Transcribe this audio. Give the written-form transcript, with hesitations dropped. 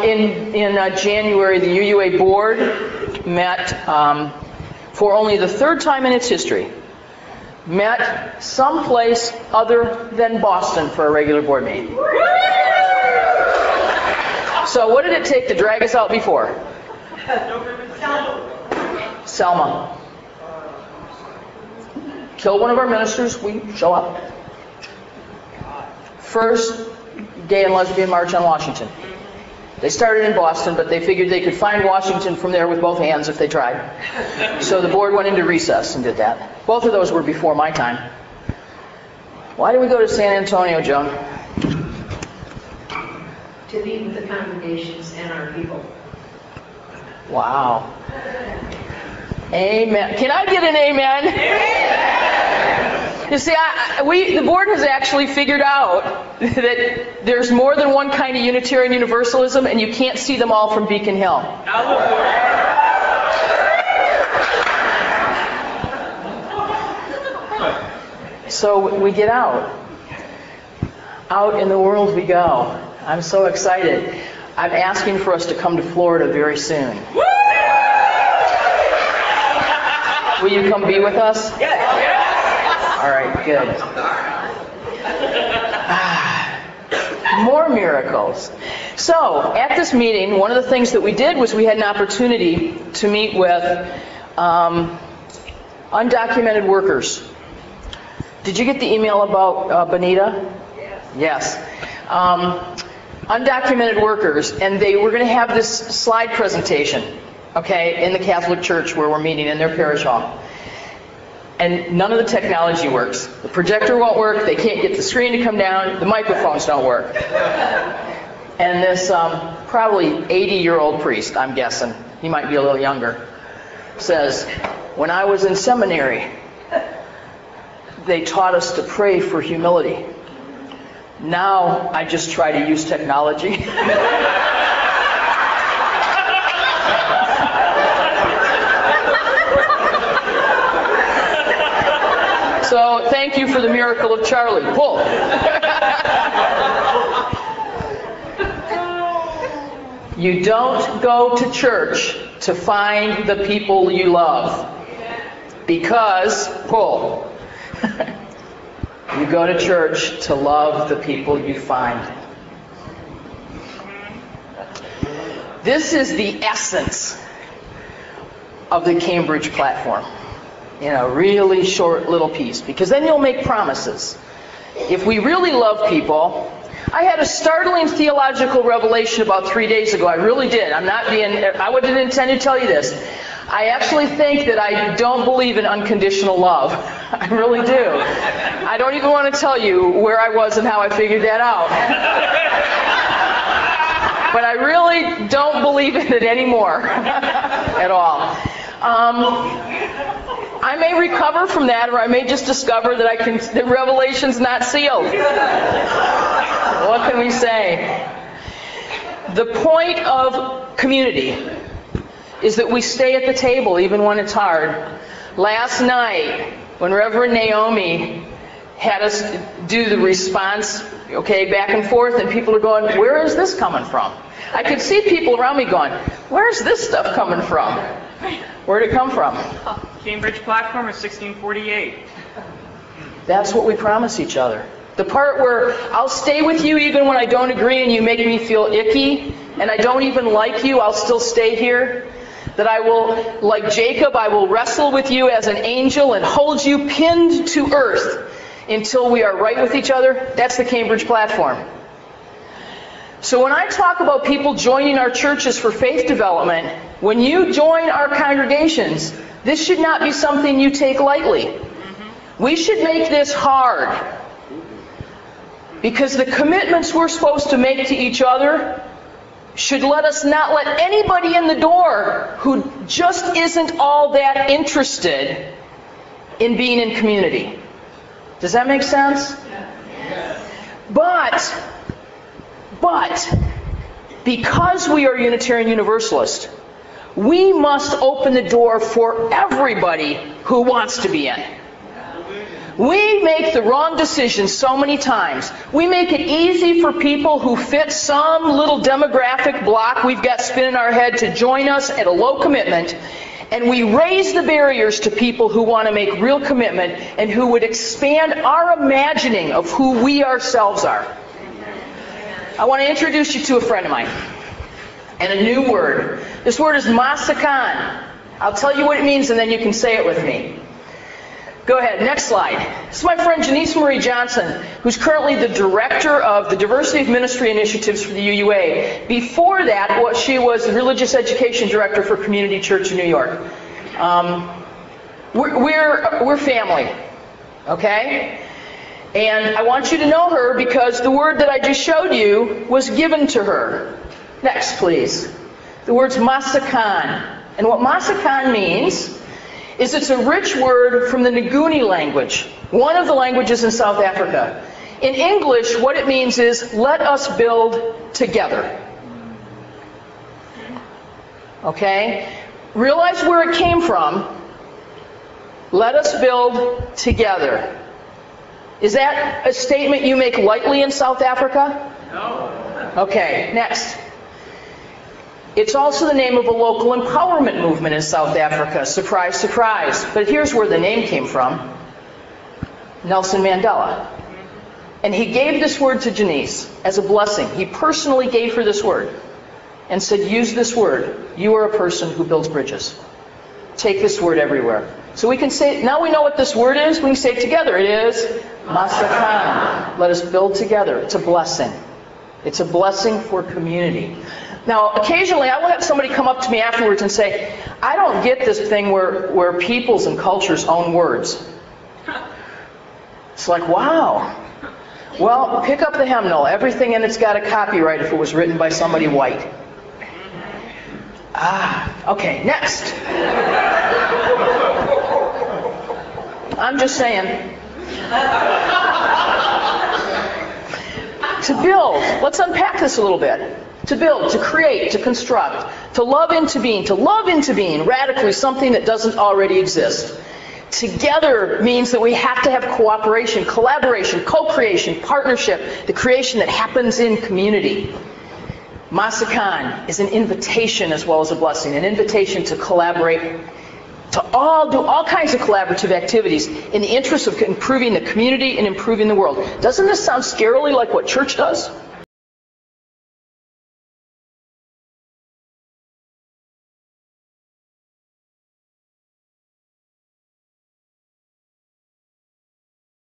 In January, the UUA board met for only the third time in its history. Met someplace other than Boston for a regular board meeting. So what did it take to drag us out before? Selma. Kill one of our ministers, we show up. First gay and lesbian march on Washington. They started in Boston, but they figured they could find Washington from there with both hands if they tried. So the board went into recess and did that. Both of those were before my time. Why did we go to San Antonio, Joan? To meet with the congregations and our people. Wow. Amen. Can I get an amen? You see, the board has actually figured out that there's more than one kind of Unitarian Universalism, and you can't see them all from Beacon Hill. So we get out. Out in the world we go. I'm so excited. I'm asking for us to come to Florida very soon. Will you come be with us? All right, good. More miracles. So, at this meeting, one of the things that we did was we had an opportunity to meet with undocumented workers. Did you get the email about Bonita? Yes. Undocumented workers, and they were going to have this slide presentation, okay, in the Catholic Church where we're meeting in their parish hall. And none of the technology works. The projector won't work, they can't get the screen to come down, the microphones don't work. And this probably 80-year-old priest, I'm guessing, he might be a little younger, says, when I was in seminary, they taught us to pray for humility. Now I just try to use technology. So thank you for the miracle of Charlie. Pull. You don't go to church to find the people you love. Because, pull. You go to church to love the people you find. This is the essence of the Cambridge platform. In a really short little piece, because then you'll make promises. If we really love people, I had a startling theological revelation about 3 days ago. I really did. I didn't intend to tell you this. I actually think that I don't believe in unconditional love. I really do. I don't even want to tell you where I was and how I figured that out. But I really don't believe in it anymore at all. I may recover from that, or I may just discover that the revelation's not sealed. What can we say? The point of community is that we stay at the table even when it's hard. Last night, when Reverend Naomi had us do the response, okay, back and forth, and people are going, where is this coming from? I could see people around me going, where's this stuff coming from? Where'd it come from? Cambridge platform of 1648. That's what we promise each other. The part where I'll stay with you even when I don't agree and you make me feel icky, and I don't even like you, I'll still stay here. That I will, like Jacob, I will wrestle with you as an angel and hold you pinned to earth until we are right with each other. That's the Cambridge platform. So when I talk about people joining our churches for faith development, when you join our congregations, this should not be something you take lightly. We should make this hard. Because the commitments we're supposed to make to each other should let us not let anybody in the door who just isn't all that interested in being in community. Does that make sense? But because we are Unitarian Universalist, we must open the door for everybody who wants to be in. We make the wrong decisions so many times. We make it easy for people who fit some little demographic block we've got spinning our head to join us at a low commitment, and we raise the barriers to people who want to make real commitment and who would expand our imagining of who we ourselves are. I want to introduce you to a friend of mine and a new word. This word is masakan. I'll tell you what it means and then you can say it with me. Go ahead, next slide. This is my friend Janice Marie Johnson, who's currently the director of the Diversity of Ministry Initiatives for the UUA. Before that, she was the religious education director for Community Church in New York. We're family, okay? And I want you to know her because the word that I just showed you was given to her. Next, please. The word's masakan. And what masakan means is it's a rich word from the Gini language, one of the languages in South Africa. In English, what it means is, let us build together. Okay? Realize where it came from. Let us build together. Is that a statement you make lightly in South Africa? No. Okay, next. It's also the name of a local empowerment movement in South Africa. Surprise, surprise. But here's where the name came from. Nelson Mandela. And he gave this word to Janice as a blessing. He personally gave her this word and said, use this word. You are a person who builds bridges. Take this word everywhere. So we can say, now we know what this word is, we can say it together. It is masakan. Let us build together. It's a blessing. It's a blessing for community. Now, occasionally I will have somebody come up to me afterwards and say, I don't get this thing where peoples and cultures own words. It's like, wow. Well, pick up the hymnal. Everything in it's got a copyright if it was written by somebody white. Okay, next. I'm just saying. To build. Let's unpack this a little bit. To build, to create, to construct, to love into being radically something that doesn't already exist. Together means that we have to have cooperation, collaboration, co-creation, partnership, the creation that happens in community. Masakan is an invitation as well as a blessing, an invitation to collaborate, to do all kinds of collaborative activities in the interest of improving the community and improving the world. Doesn't this sound scarily like what church does?